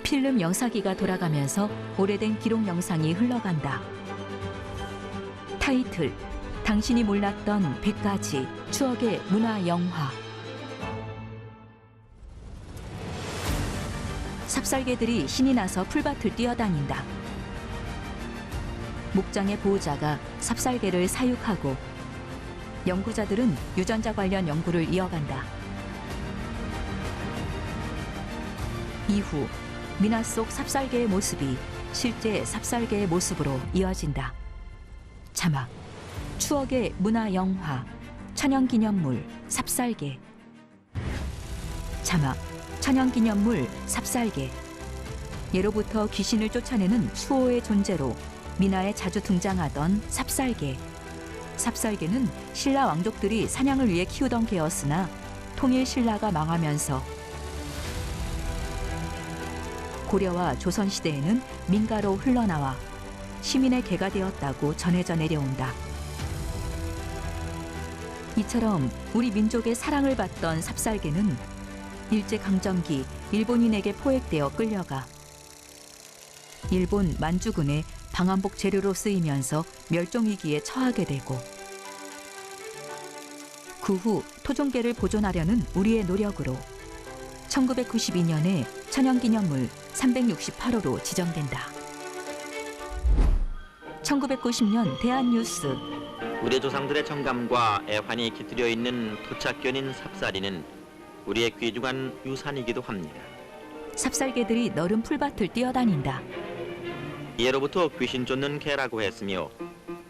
필름 영사기가 돌아가면서 오래된 기록 영상이 흘러간다. 타이틀: 당신이 몰랐던 100가지 추억의 문화 영화. 삽살개들이 신이 나서 풀밭을 뛰어다닌다. 목장의 보호자가 삽살개를 사육하고 연구자들은 유전자 관련 연구를 이어간다. 이후 민화 속 삽살개의 모습이 실제 삽살개의 모습으로 이어진다. 자막: 추억의 문화 영화 천연기념물 삽살개. 자막: 천연기념물 삽살개. 예로부터 귀신을 쫓아내는 수호의 존재로 민화에 자주 등장하던 삽살개. 삽살개는 신라 왕족들이 사냥을 위해 키우던 개였으나 통일 신라가 망하면서 고려와 조선 시대에는 민가로 흘러나와 시민의 개가 되었다고 전해져 내려온다. 이처럼 우리 민족의 사랑을 받던 삽살개는 일제강점기 일본인에게 포획되어 끌려가 일본 만주군의 방한복 재료로 쓰이면서 멸종위기에 처하게 되고, 그 후 토종개를 보존하려는 우리의 노력으로 1992년에 천연기념물 368호로 지정된다. 1990년 대한뉴스. 우리 조상들의 정감과 애환이 깃들여 있는 토착견인 삽살이는 우리의 귀중한 유산이기도 합니다. 삽살개들이 너른 풀밭을 뛰어다닌다. 예로부터 귀신 쫓는 개라고 했으며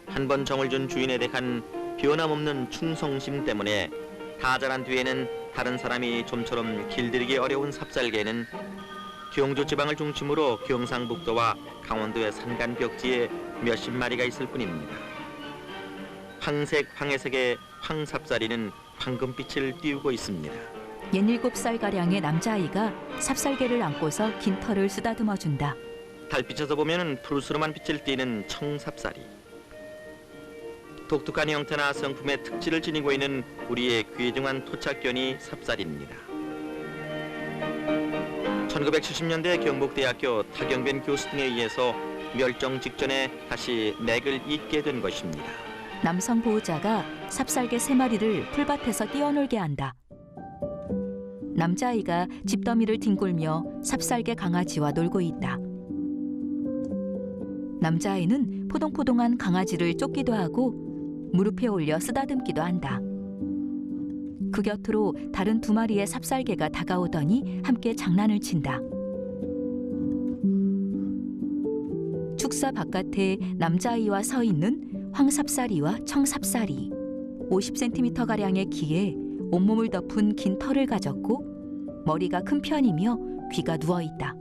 한 번 정을 준 주인에 대한 변함없는 충성심 때문에 다 자란 뒤에는 다른 사람이 좀처럼 길들이기 어려운 삽살개는 경주 지방을 중심으로 경상북도와 강원도의 산간벽지에 몇십 마리가 있을 뿐입니다. 황색 황해색의 황삽살이는 황금빛을 띄우고 있습니다. 17살가량의 남자아이가 삽살개를 안고서 긴 털을 쓰다듬어준다. 달빛에서 보면 푸르스름한 빛을 띠는 청삽살이. 독특한 형태나 성품의 특질을 지니고 있는 우리의 귀중한 토착견이 삽살입니다. 1970년대 경북대학교 타경변 교수 등에 의해서 멸종 직전에 다시 맥을 잇게 된 것입니다. 남성 보호자가 삽살개 3마리를 풀밭에서 뛰어놀게 한다. 남자아이가 집더미를 뒹굴며 삽살개 강아지와 놀고 있다. 남자아이는 포동포동한 강아지를 쫓기도 하고 무릎에 올려 쓰다듬기도 한다. 그 곁으로 다른 2마리의 삽살개가 다가오더니 함께 장난을 친다. 축사 바깥에 남자아이와 서 있는 황삽살이와 청삽살이. 50cm가량의 키에 온몸을 덮은 긴 털을 가졌고 머리가 큰 편이며 귀가 누워있다.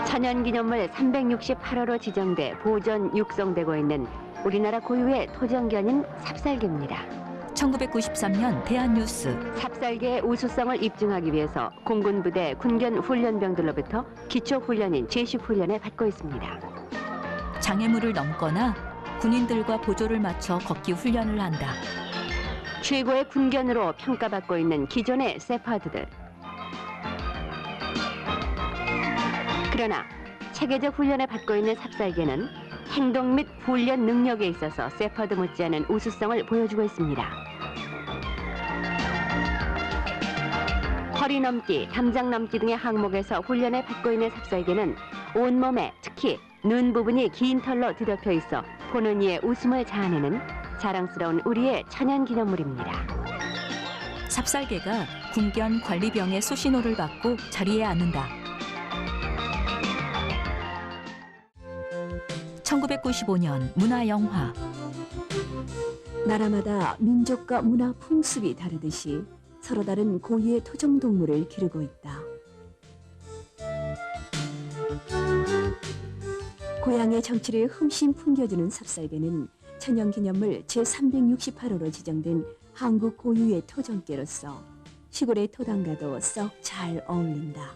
천연기념물 368호로 지정돼 보존 육성되고 있는 우리나라 고유의 토종견인 삽살개입니다. 1993년 대한뉴스. 삽살개의 우수성을 입증하기 위해서 공군부대 군견훈련병들로부터 기초훈련인 제식훈련을 받고 있습니다. 장애물을 넘거나 군인들과 보조를 맞춰 걷기 훈련을 한다. 최고의 군견으로 평가받고 있는 기존의 세파드들. 그러나 체계적 훈련을 받고 있는 삽살개는 행동 및 훈련 능력에 있어서 세퍼드 못지않은 우수성을 보여주고 있습니다. 허리 넘기, 담장 넘기 등의 항목에서 훈련을 받고 있는 삽살개는 온몸에 특히 눈 부분이 긴 털로 뒤덮여 있어 보는 이의 웃음을 자아내는 자랑스러운 우리의 천연기념물입니다. 삽살개가 군견 관리병의 수신호를 받고 자리에 앉는다. 1995년 문화영화. 나라마다 민족과 문화 풍습이 다르듯이 서로 다른 고유의 토종동물을 기르고 있다. 고향의 정취를 흠씬 풍겨주는 삽살개는 천연기념물 제368호로 지정된 한국 고유의 토종개로서 시골의 토당과도 썩 잘 어울린다.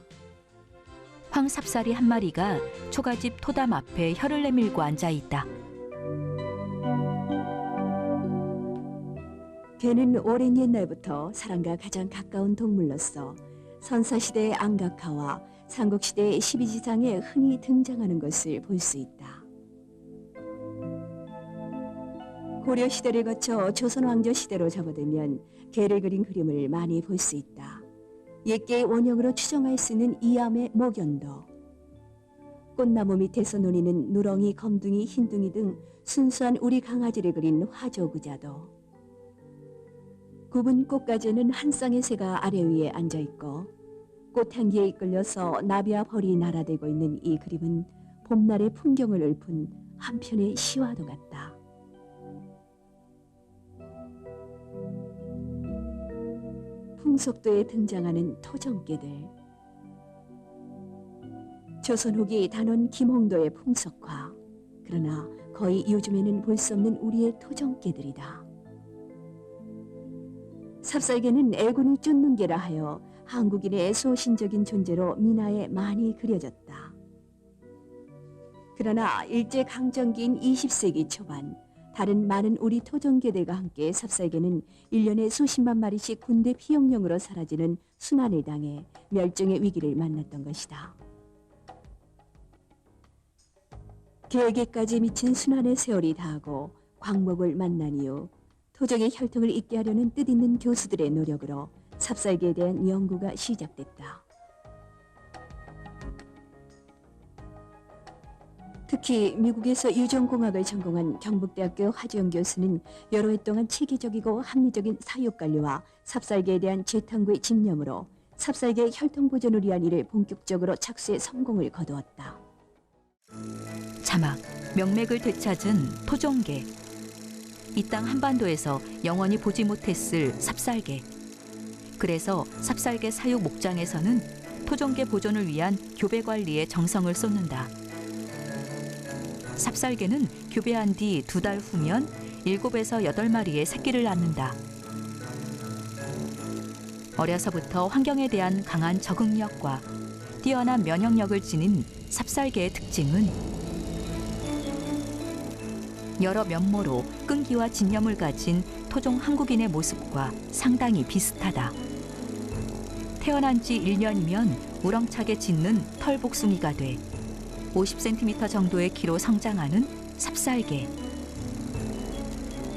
황삽살이 한 마리가 초가집 토담 앞에 혀를 내밀고 앉아있다. 개는 오랜 옛날부터 사람과 가장 가까운 동물로서 선사시대의 안각화와 삼국시대의 12지장에 흔히 등장하는 것을 볼 수 있다. 고려시대를 거쳐 조선왕조 시대로 접어들면 개를 그린 그림을 많이 볼 수 있다. 옛개의 원형으로 추정할 수 있는 이암의 목연도, 꽃나무 밑에서 노니는 누렁이, 검둥이, 흰둥이 등 순수한 우리 강아지를 그린 화조구자도, 굽은 꽃가지에는 한 쌍의 새가 아래 위에 앉아있고 꽃향기에 이끌려서 나비와 벌이 날아들고 있는 이 그림은 봄날의 풍경을 읊은 한편의 시와도 같다. 풍속도에 등장하는 토종개들. 조선 후기 단원 김홍도의 풍속화. 그러나 거의 요즘에는 볼 수 없는 우리의 토종개들이다. 삽살개는 애군을 쫓는 개라 하여 한국인의 소신적인 존재로 민화에 많이 그려졌다. 그러나 일제강점기인 20세기 초반 다른 많은 우리 토종개들과 함께 삽살개는 1년에 수십만 마리씩 군대 피용령으로 사라지는 순환을 당해 멸종의 위기를 만났던 것이다. 개에게까지 미친 순환의 세월이 다하고 광목을 만난 이후 토종의 혈통을 잇게 하려는 뜻있는 교수들의 노력으로 삽살개에 대한 연구가 시작됐다. 특히 미국에서 유전공학을 전공한 경북대학교 하지영 교수는 여러 해 동안 체계적이고 합리적인 사육관리와 삽살개에 대한 재탐구의 집념으로 삽살개의 혈통 보존을 위한 일을 본격적으로 착수해 성공을 거두었다. 자막, 명맥을 되찾은 토종개. 이 땅 한반도에서 영원히 보지 못했을 삽살개. 그래서 삽살개 사육 목장에서는 토종개 보존을 위한 교배 관리에 정성을 쏟는다. 삽살개는 교배한 뒤 2달 후면 7에서 8마리의 새끼를 낳는다. 어려서부터 환경에 대한 강한 적응력과 뛰어난 면역력을 지닌 삽살개의 특징은 여러 면모로 끈기와 집념을 가진 토종 한국인의 모습과 상당히 비슷하다. 태어난 지 1년이면 우렁차게 짖는 털복숭이가 돼 50cm 정도의 키로 성장하는 삽살개.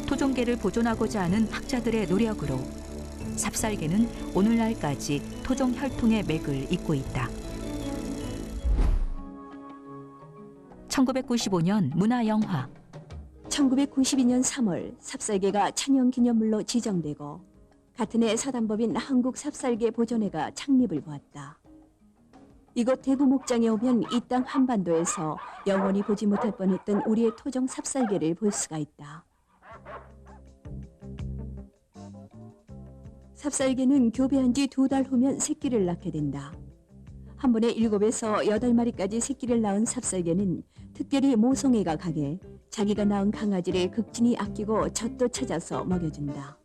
토종개를 보존하고자 하는 학자들의 노력으로 삽살개는 오늘날까지 토종 혈통의 맥을 잇고 있다. 1995년 문화영화. 1992년 3월 삽살개가 천연기념물로 지정되고 같은 해 사단법인 한국삽살개보존회가 창립을 보았다. 이곳 대구 목장에 오면 이 땅 한반도에서 영원히 보지 못할 뻔했던 우리의 토종 삽살개를 볼 수가 있다. 삽살개는 교배한 지 2달 후면 새끼를 낳게 된다. 한 번에 7에서 8마리까지 새끼를 낳은 삽살개는 특별히 모성애가 강해 자기가 낳은 강아지를 극진히 아끼고 젖도 찾아서 먹여준다.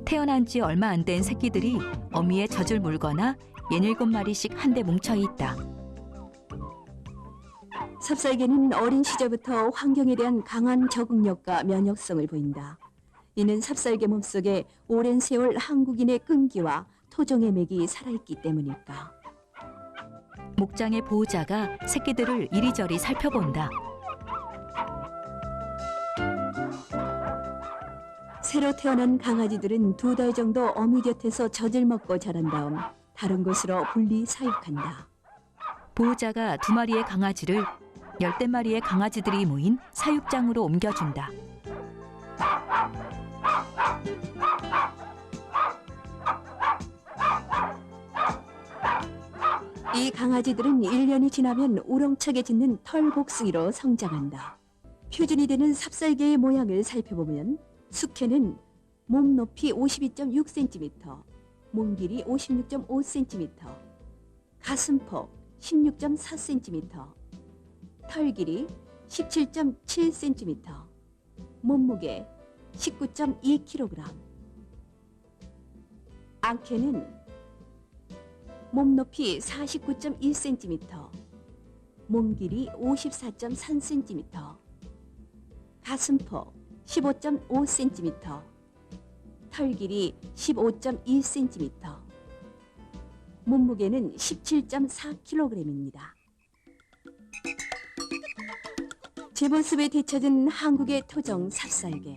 태어난 지 얼마 안 된 새끼들이 어미의 젖을 물거나 67마리씩 한데 뭉쳐 있다. 삽살개는 어린 시절부터 환경에 대한 강한 적응력과 면역성을 보인다. 이는 삽살개 몸속에 오랜 세월 한국인의 끈기와 토종의 맥이 살아있기 때문일까. 목장의 보호자가 새끼들을 이리저리 살펴본다. 새로 태어난 강아지들은 2달 정도 어미 곁에서 젖을 먹고 자란 다음 다른 곳으로 분리 사육한다. 보호자가 2마리의 강아지를 10마리의 강아지들이 모인 사육장으로 옮겨준다. 이 강아지들은 1년이 지나면 우렁차게 짖는 털복숭이로 성장한다. 표준이 되는 삽살개의 모양을 살펴보면 숙회는 몸 높이 52.6cm, 몸 길이 56.5cm, 가슴폭 16.4cm, 털 길이 17.7cm, 몸무게 19.2kg. 앙캐는 몸 높이 49.1cm, 몸 길이 54.3cm, 가슴폭 15.5cm, 털 길이 15.1cm, 몸무게는 17.4kg입니다. 제 모습에 뒤처진 한국의 토종 삽살개.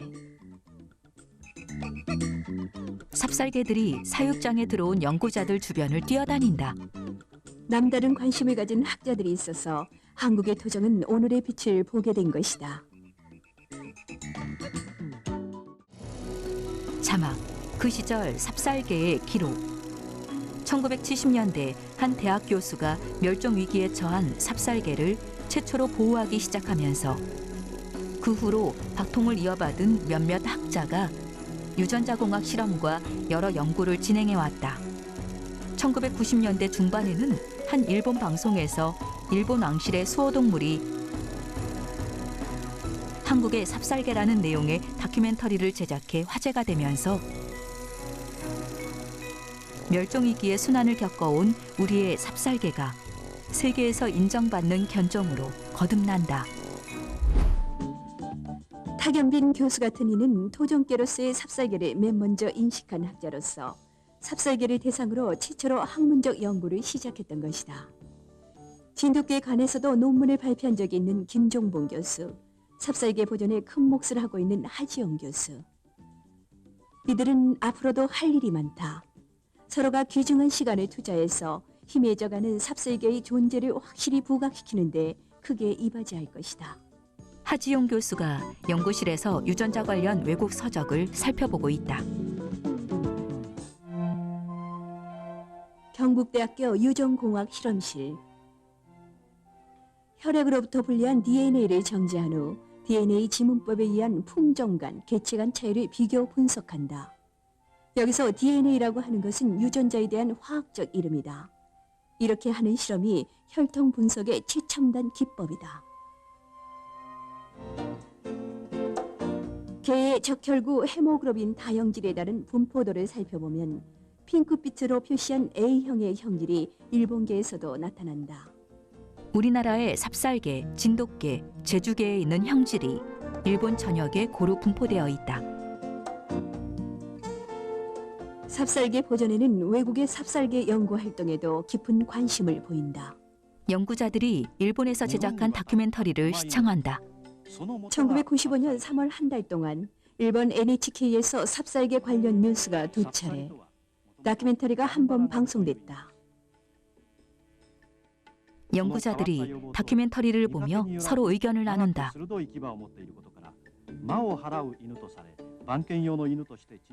삽살개들이 사육장에 들어온 연구자들 주변을 뛰어다닌다. 남다른 관심을 가진 학자들이 있어서 한국의 토종은 오늘의 빛을 보게 된 것이다. 자막, 그 시절 삽살개의 기록. 1970년대 한 대학 교수가 멸종 위기에 처한 삽살개를 최초로 보호하기 시작하면서 그 후로 박통을 이어받은 몇몇 학자가 유전자 공학 실험과 여러 연구를 진행해 왔다. 1990년대 중반에는 한 일본 방송에서 일본 왕실의 수호동물이 한국의 삽살개라는 내용의 다큐멘터리를 제작해 화제가 되면서 멸종위기의 순환을 겪어온 우리의 삽살개가 세계에서 인정받는 견종으로 거듭난다. 타경빈 교수 같은 이는 토종개로서의 삽살개를 맨 먼저 인식한 학자로서 삽살개를 대상으로 최초로 학문적 연구를 시작했던 것이다. 진돗개에 관해서도 논문을 발표한 적이 있는 김종봉 교수, 삽살개 보존에 큰 몫을 하고 있는 하지영 교수. 이들은 앞으로도 할 일이 많다. 서로가 귀중한 시간을 투자해서 희미해져가는 삽살개의 존재를 확실히 부각시키는데 크게 이바지할 것이다. 하지용 교수가 연구실에서 유전자 관련 외국 서적을 살펴보고 있다. 경북대학교 유전공학 실험실. 혈액으로부터 분리한 DNA를 정제한 후 DNA 지문법에 의한 품종 간, 개체 간 차이를 비교 분석한다. 여기서 DNA라고 하는 것은 유전자에 대한 화학적 이름이다. 이렇게 하는 실험이 혈통 분석의 최첨단 기법이다. 개의 적혈구 헤모글로빈 다형질에 따른 분포도를 살펴보면 핑크빛으로 표시한 A형의 형질이 일본개에서도 나타난다. 우리나라의 삽살개, 진돗개, 제주개에 있는 형질이 일본 전역에 고루 분포되어 있다. 삽살개 보존에는 외국의 삽살개 연구 활동에도 깊은 관심을 보인다. 연구자들이 일본에서 제작한 다큐멘터리를 시청한다. 1995년 3월 한 달 동안 일본 NHK에서 삽살개 관련 뉴스가 2차례, 다큐멘터리가 한 번 방송됐다. 연구자들이 다큐멘터리를 보며 서로 의견을 나눈다.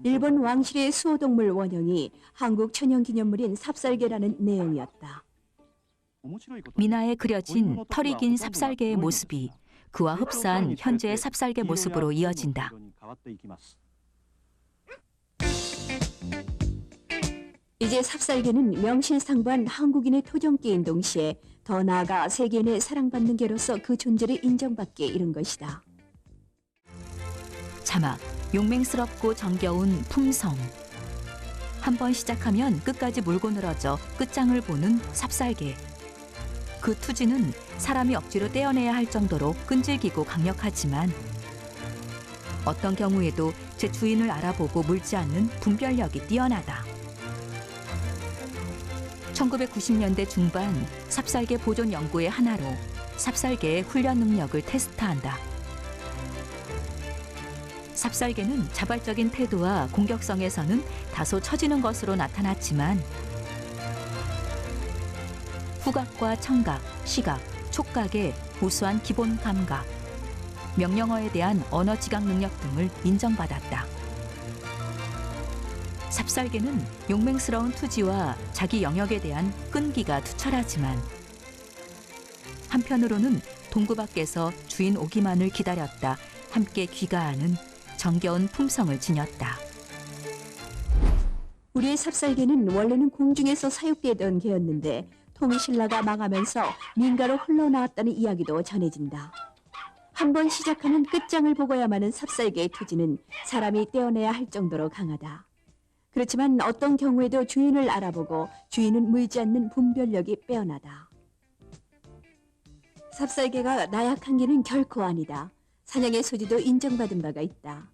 일본 왕실의 수호동물 원형이 한국 천연기념물인 삽살개라는 내용이었다. 미나에 그려진 털이 긴 삽살개의 모습이 그와 흡사한 현재의 삽살개 모습으로 이어진다. 이제 삽살개는 명실상부한 한국인의 토종개인 동시에 더 나아가 세계인의 사랑받는 개로서 그 존재를 인정받기에 이른 것이다. 자막, 용맹스럽고 정겨운 품성. 한번 시작하면 끝까지 물고 늘어져 끝장을 보는 삽살개. 그 투지는 사람이 억지로 떼어내야 할 정도로 끈질기고 강력하지만 어떤 경우에도 제 주인을 알아보고 물지 않는 분별력이 뛰어나다. 1990년대 중반 삽살개 보존 연구의 하나로 삽살개의 훈련 능력을 테스트한다. 삽살개는 자발적인 태도와 공격성에서는 다소 처지는 것으로 나타났지만 후각과 청각, 시각, 촉각의 우수한 기본 감각, 명령어에 대한 언어 지각 능력 등을 인정받았다. 삽살개는 용맹스러운 투지와 자기 영역에 대한 끈기가 투철하지만 한편으로는 동구 밖에서 주인 오기만을 기다렸다 함께 귀가하는 정겨운 품성을 지녔다. 우리의 삽살개는 원래는 궁중에서 사육되던 개였는데 통일신라가 망하면서 민가로 흘러나왔다는 이야기도 전해진다. 한번 시작하면 끝장을 보고야마는 삽살개의 투지는 사람이 떼어내야 할 정도로 강하다. 그렇지만 어떤 경우에도 주인을 알아보고 주인은 물지 않는 분별력이 빼어나다. 삽살개가 나약한 개는 결코 아니다. 사냥의 소지도 인정받은 바가 있다.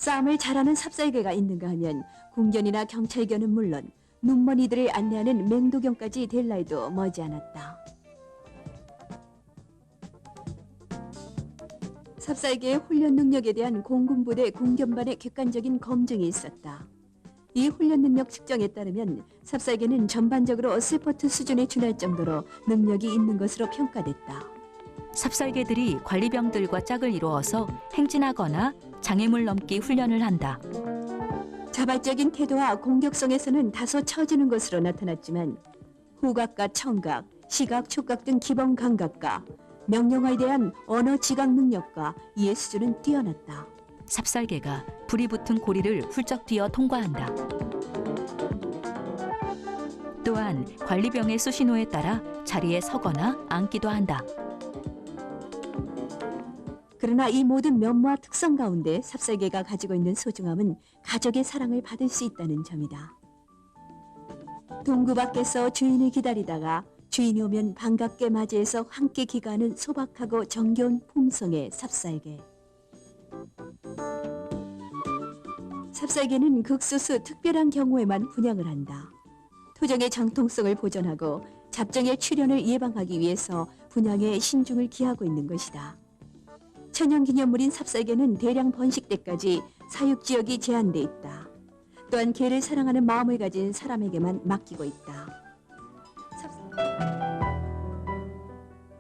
싸움을 잘하는 삽살개가 있는가 하면 궁견이나 경찰견은 물론 눈먼이들을 안내하는 맹도경까지 될 날도 머지않았다. 삽살개의 훈련 능력에 대한 공군부대 군견반의 객관적인 검증이 있었다. 이 훈련 능력 측정에 따르면 삽살개는 전반적으로 세포트 수준에 준할 정도로 능력이 있는 것으로 평가됐다. 삽살개들이 관리병들과 짝을 이루어서 행진하거나 장애물 넘기 훈련을 한다. 자발적인 태도와 공격성에서는 다소 처지는 것으로 나타났지만 후각과 청각, 시각, 촉각 등 기본 감각과 명령어에 대한 언어 지각 능력과 이해 수준은 뛰어났다. 삽살개가 불이 붙은 고리를 훌쩍 뛰어 통과한다. 또한 관리병의 수신호에 따라 자리에 서거나 앉기도 한다. 그러나 이 모든 면모와 특성 가운데 삽살개가 가지고 있는 소중함은 가족의 사랑을 받을 수 있다는 점이다. 동구 밖에서 주인을 기다리다가 주인이 오면 반갑게 맞이해서 함께 기가하는 소박하고 정겨운 품성의 삽살개. 삽살개는 극소수 특별한 경우에만 분양을 한다. 토종의 정통성을 보존하고 잡종의 출현을 예방하기 위해서 분양에 신중을 기하고 있는 것이다. 천연기념물인 삽살개는 대량 번식 때까지 사육지역이 제한돼 있다. 또한 개를 사랑하는 마음을 가진 사람에게만 맡기고 있다.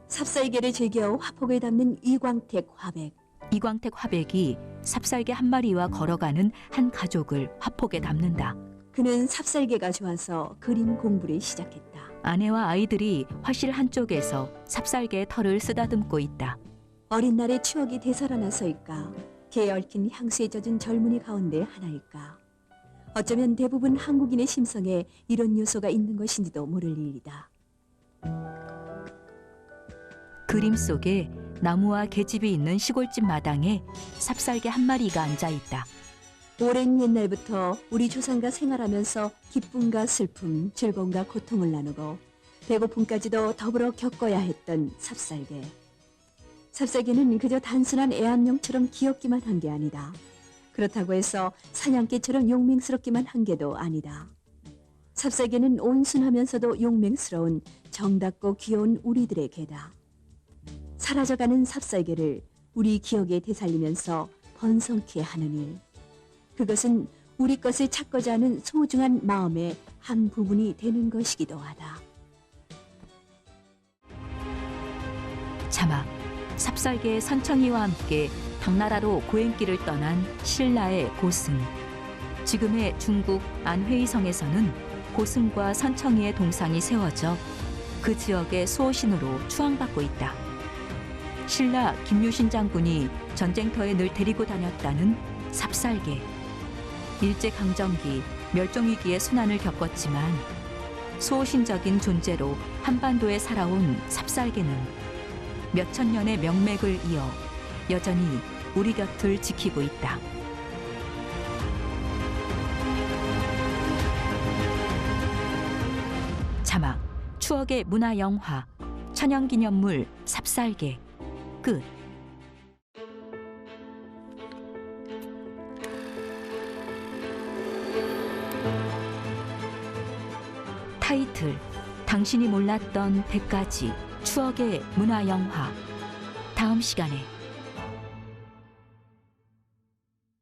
삽살개를 즐겨 화폭을 담는 이광택 화백. 이광택 화백이 삽살개 한 마리와 걸어가는 한 가족을 화폭에 담는다. 그는 삽살개가 좋아서 그림 공부를 시작했다. 아내와 아이들이 화실 한쪽에서 삽살개의 털을 쓰다듬고 있다. 어린 날의 추억이 되살아나서일까? 개에 얽힌 향수에 젖은 젊은이 가운데 하나일까? 어쩌면 대부분 한국인의 심성에 이런 요소가 있는 것인지도 모를 일이다. 그림 속에 나무와 계집이 있는 시골집 마당에 삽살개 한 마리가 앉아 있다. 오랜 옛날부터 우리 조상과 생활하면서 기쁨과 슬픔, 즐거움과 고통을 나누고 배고픔까지도 더불어 겪어야 했던 삽살개. 삽살개는 그저 단순한 애완용처럼 귀엽기만 한 게 아니다. 그렇다고 해서 사냥개처럼 용맹스럽기만 한 게도 아니다. 삽살개는 온순하면서도 용맹스러운 정답고 귀여운 우리들의 개다. 사라져가는 삽살개를 우리 기억에 되살리면서 번성케 하는 일. 그것은 우리 것을 찾고자 하는 소중한 마음의 한 부분이 되는 것이기도 하다. 자막, 삽살개의 선청이와 함께 당나라로 고행길을 떠난 신라의 고승. 지금의 중국 안회이성에서는 고승과 선청이의 동상이 세워져 그 지역의 수호신으로 추앙받고 있다. 신라 김유신 장군이 전쟁터에 늘 데리고 다녔다는 삽살개. 일제강점기 멸종위기의 순환을 겪었지만 수호신적인 존재로 한반도에 살아온 삽살개는 몇천 년의 명맥을 이어 여전히 우리 곁을 지키고 있다. 자막, 추억의 문화영화 천연기념물 삽살개. 끝. 타이틀, 당신이 몰랐던 100가지 추억의 문화영화. 다음 시간에